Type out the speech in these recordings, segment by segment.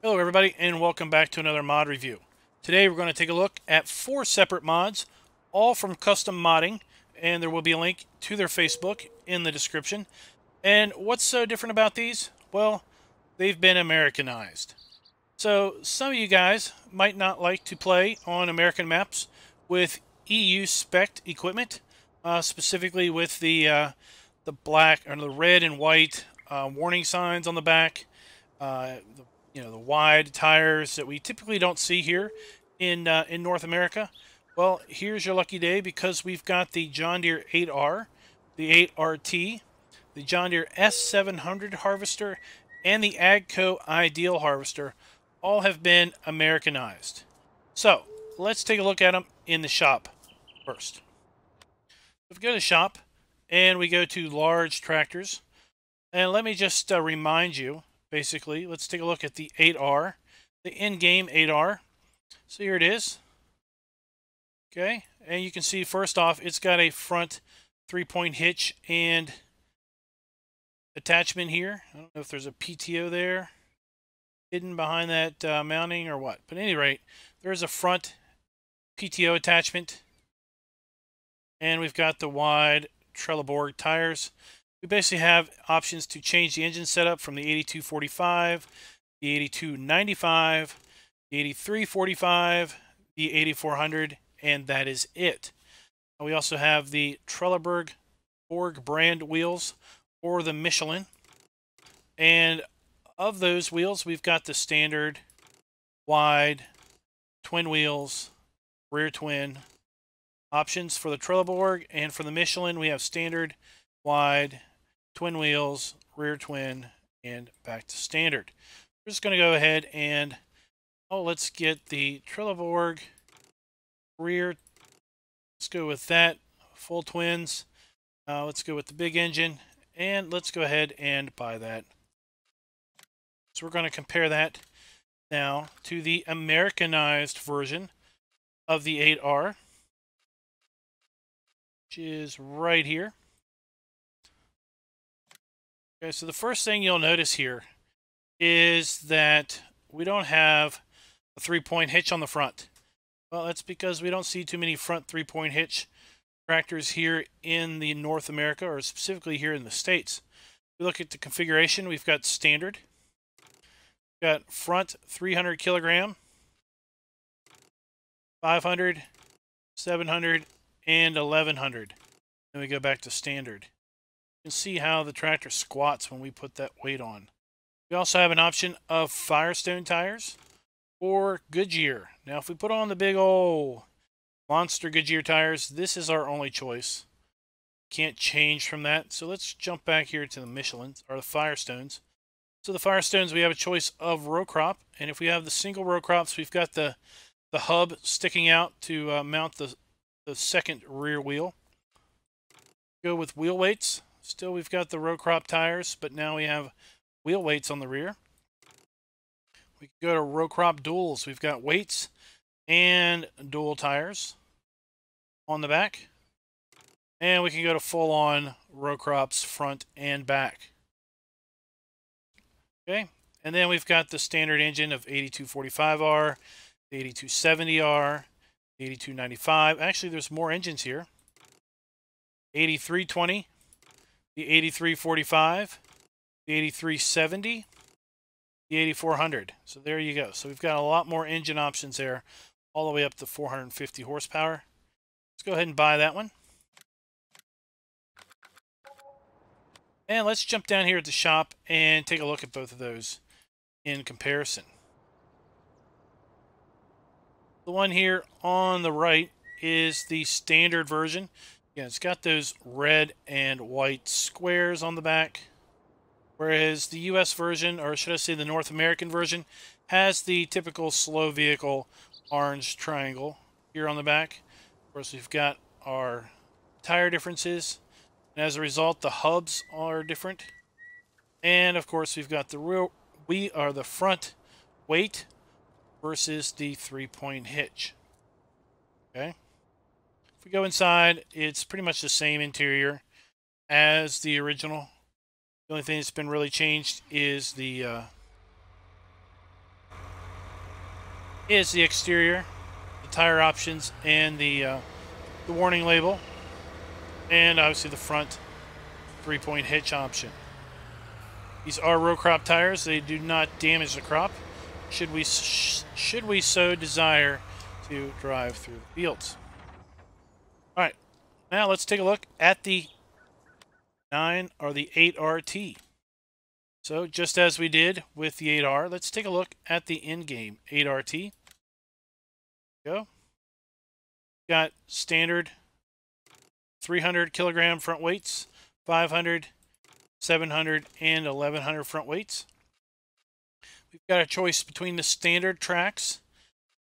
Hello everybody and welcome back to another mod review. Today we're going to take a look at 4 separate mods, all from Custom Modding, and there will be a link to their Facebook in the description. And what's so different about these? Well, they've been Americanized. So some of you guys might not like to play on American maps with EU spec equipment, specifically with the black or the red and white warning signs on the back. The wide tires that we typically don't see here in North America. Well, here's your lucky day because we've got the John Deere 8R, the 8RT, the John Deere S700 harvester, and the Agco Ideal harvester all have been Americanized. So let's take a look at them in the shop first. If we go to the shop and we go to large tractors, and let me just remind you, basically, let's take a look at the 8R, the in-game 8R. So here it is. Okay, and you can see first off, it's got a front 3-point hitch and attachment here. I don't know if there's a PTO there hidden behind that mounting or what. But at any rate, there's a front PTO attachment. And we've got the wide Trelleborg tires. We basically have options to change the engine setup from the 8245, the 8295, the 8345, the 8400, and that is it. We also have the Trelleborg brand wheels or the Michelin. And of those wheels, we've got the standard, wide, twin wheels, rear twin options for the Trelleborg, and for the Michelin, we have standard, wide, twin wheels, rear twin, and back to standard. We're just going to go ahead and, let's get the Trelleborg rear. Let's go with that, full twins. Let's go with the big engine, and let's go ahead and buy that. So we're going to compare that now to the Americanized version of the 8R, which is right here. Okay, so the first thing you'll notice here is that we don't have a 3-point hitch on the front. Well, that's because we don't see too many front 3-point hitch tractors here in the North America, or specifically here in the States. If we look at the configuration, we've got standard. We've got front 300 kilogram, 500, 700, and 1100. Then we go back to standard. You can see how the tractor squats when we put that weight on. We also have an option of Firestone tires or Goodyear. Now, if we put on the big old monster Goodyear tires, this is our only choice. Can't change from that. So let's jump back here to the Michelins, or the Firestones. So the Firestones, we have a choice of row crop. And if we have the single row crops, we've got the hub sticking out to mount the second rear wheel. Go with wheel weights. Still, we've got the row crop tires, but now we have wheel weights on the rear. We can go to row crop duals. We've got weights and dual tires on the back. And we can go to full-on row crops front and back. Okay, and then we've got the standard engine of 8245R, the 8270R, the 8295. Actually, there's more engines here. 8320. The 8345, the 8370, the 8400. So there you go. So we've got a lot more engine options there, all the way up to 450 horsepower. Let's go ahead and buy that one. And let's jump down here at the shop and take a look at both of those in comparison. The one here on the right is the standard version. Yeah, it's got those red and white squares on the back, whereas the US version, or should I say the North American version, has the typical slow vehicle orange triangle here on the back. Of course, we've got our tire differences, and as a result, the hubs are different. And of course, we've got the front weight versus the 3-point hitch. Okay. If we go inside, it's pretty much the same interior as the original. The only thing that's been really changed is the is the exterior, the tire options, and the warning label, and obviously the front 3-point hitch option. These are row crop tires. They do not damage the crop should we so desire to drive through the fields. All right, now let's take a look at the 8RT. So just as we did with the 8R, let's take a look at the in-game 8RT. Go. Got standard 300 kilogram front weights, 500, 700, and 1100 front weights. We've got a choice between the standard tracks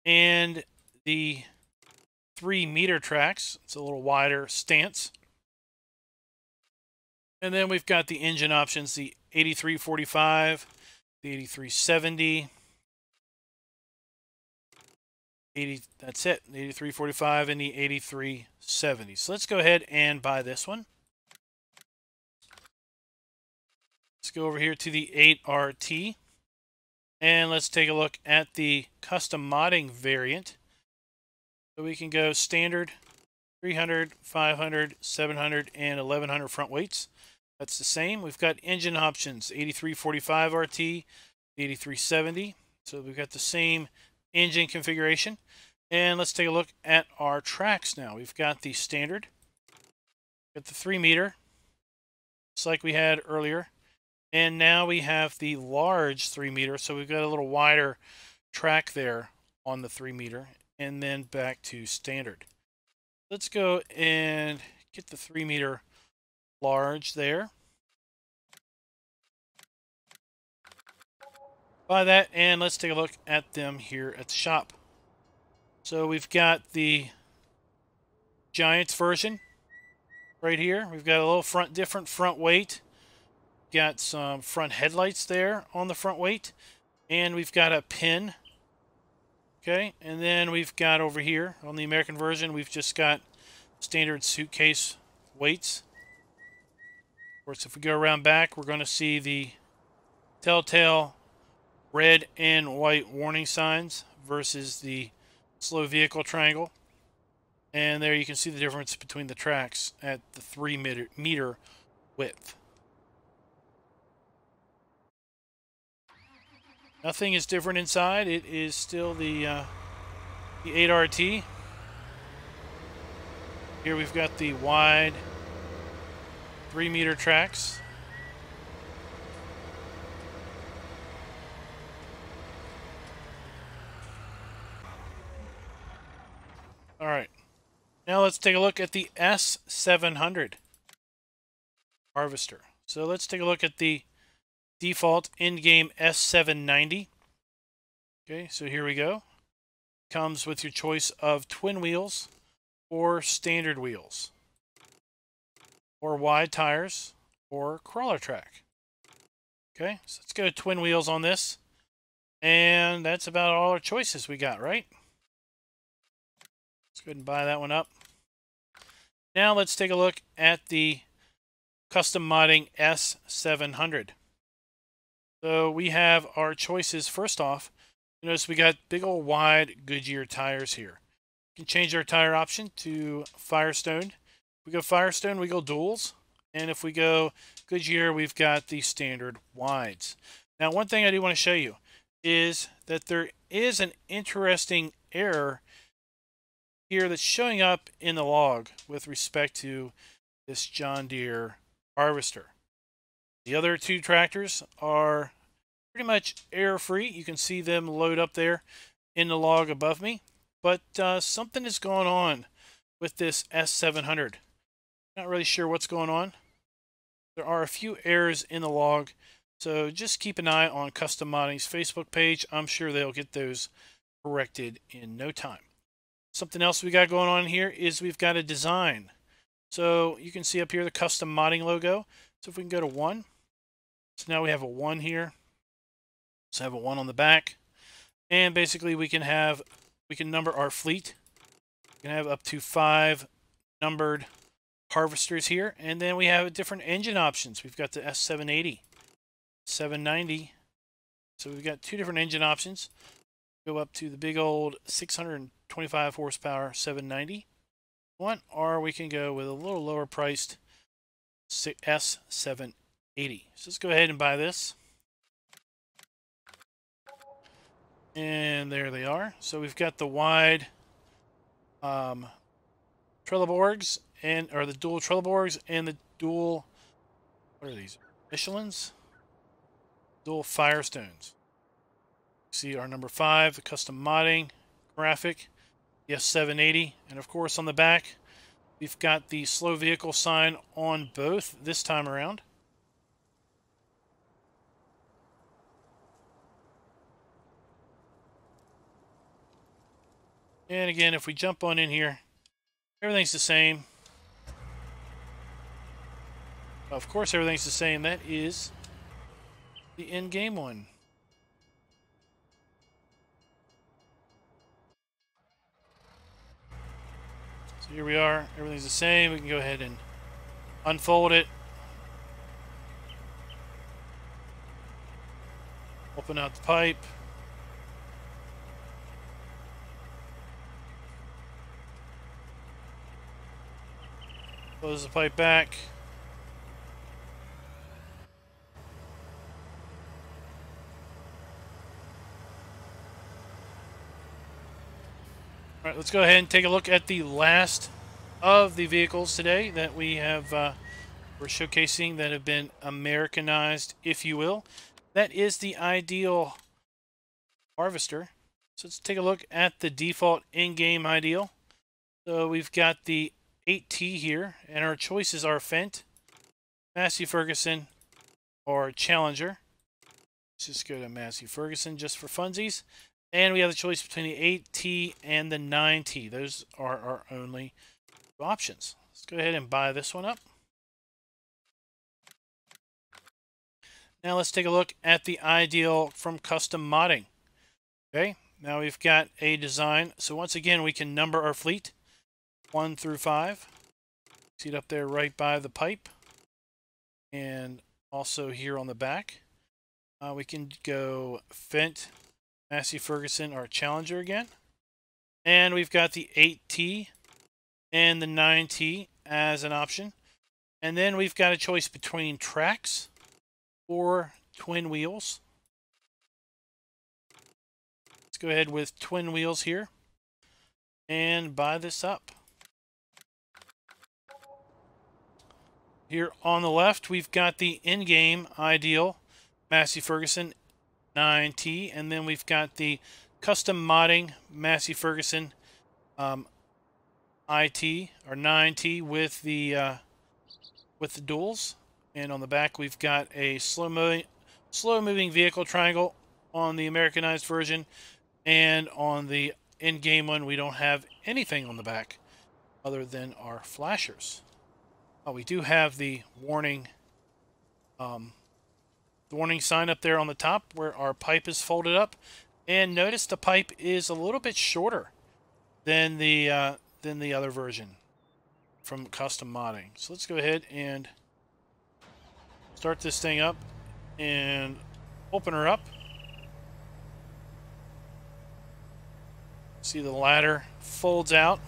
and the 3-meter tracks. It's a little wider stance. And then we've got the engine options, the 8345, the 8370, that's it, the 8345 and the 8370. So let's go ahead and buy this one. Let's go over here to the 8RT. And let's take a look at the Custom Modding variant. So we can go standard 300, 500, 700, and 1100 front weights. That's the same. We've got engine options, 8345 RT, 8370. So we've got the same engine configuration. And let's take a look at our tracks now. We've got the standard, got the 3-meter, just like we had earlier. And now we have the large 3-meter, so we've got a little wider track there on the 3-meter, and then back to standard. Let's go and get the 3-meter large there. Buy that, and let's take a look at them here at the shop. So we've got the Giants version right here. We've got a little different front weight. Got some front headlights there on the front weight, and we've got a pin. Okay, and then we've got over here on the American version, we've just got standard suitcase weights. Of course, if we go around back, we're going to see the telltale red and white warning signs versus the slow vehicle triangle. And there you can see the difference between the tracks at the 3-meter width. Nothing is different inside. It is still the 8RT. Here we've got the wide 3-meter tracks. All right. Now let's take a look at the S700 harvester. So let's take a look at the default in-game S790. Okay, so here we go. Comes with your choice of twin wheels or standard wheels, or wide tires, or crawler track. Okay, so let's go twin wheels on this. And that's about all our choices we got, right? Let's go ahead and buy that one up. Now let's take a look at the Custom Modding S700. So we have our choices. First off, notice we got big old wide Goodyear tires here. We can change our tire option to Firestone. If we go Firestone, we go duals. And if we go Goodyear, we've got the standard wides. Now, one thing I do want to show you is that there is an interesting error here that's showing up in the log with respect to this John Deere harvester. The other two tractors are pretty much error-free. You can see them load up there in the log above me. But something is going on with this S700. Not really sure what's going on. There are a few errors in the log, so just keep an eye on Custom Modding's Facebook page. I'm sure they'll get those corrected in no time. Something else we got going on here is we've got a design. So you can see up here the Custom Modding logo. So if we can go to 1. So now we have a 1 here. So have a 1 on the back. And basically we can number our fleet. We can have up to 5 numbered harvesters here. And then we have different engine options. We've got the S780, 790. So we've got 2 different engine options. go up to the big old 625 horsepower 790 one, or we can go with a little lower priced S780. So let's go ahead and buy this. And there they are. So we've got the wide Trelleborgs, or the dual Trelleborgs, and the dual, what are these, Michelins? Dual Firestones. See our number 5, the Custom Modding graphic, the S780, and of course on the back we've got the slow vehicle sign on both this time around. And again, if we jump on in here, everything's the same. Of course everything's the same. That is the in-game one. So here we are. Everything's the same. We can go ahead and unfold it. Open out the pipe. Close the pipe back. All right, let's go ahead and take a look at the last of the vehicles today that we have we're showcasing that have been Americanized, if you will. That is the Ideal harvester. So let's take a look at the default in-game Ideal. So we've got the 8T here, and our choices are Fendt, Massey Ferguson, or Challenger. Let's just go to Massey Ferguson just for funsies. And we have the choice between the 8T and the 9T. Those are our only options. Let's go ahead and buy this one up. Now let's take a look at the Ideal from Custom Modding. Okay, now we've got a design. So once again, we can number our fleet 1 through 5. See it up there right by the pipe. And also here on the back. We can go Fendt, Massey Ferguson, or Challenger again. And we've got the 8T and the 9T as an option. And then we've got a choice between tracks or twin wheels. Let's go ahead with twin wheels here and buy this up. Here on the left, we've got the in-game Ideal Massey Ferguson 9T, and then we've got the Custom Modding Massey Ferguson IT or 9T with the duals. And on the back, we've got a slow-moving vehicle triangle on the Americanized version, and on the in-game one, we don't have anything on the back other than our flashers. We do have the warning sign up there on the top where our pipe is folded up, and notice the pipe is a little bit shorter than the other version from Custom Modding. So let's go ahead and start this thing up and open her up. See the ladder folds out.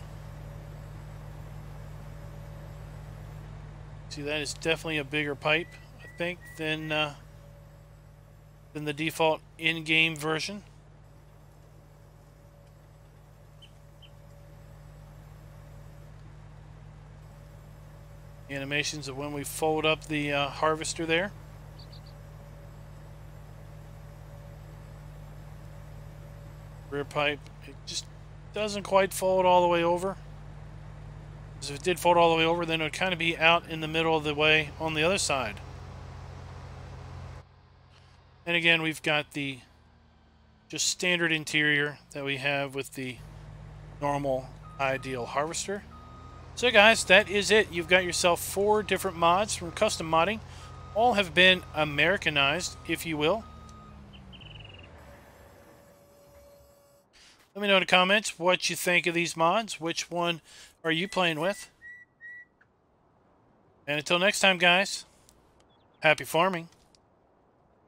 See, that is definitely a bigger pipe, I think, than the default in-game version. Animations of when we fold up the harvester there. Rear pipe, it just doesn't quite fold all the way over. Because if it did fold all the way over, then it would kind of be out in the middle of the way on the other side. And again, we've got the just standard interior that we have with the normal Ideal harvester. So guys, that is it. You've got yourself 4 different mods from Custom Modding. All have been Americanized, if you will. Let me know in the comments what you think of these mods. Which one are you playing with? And until next time, guys, happy farming.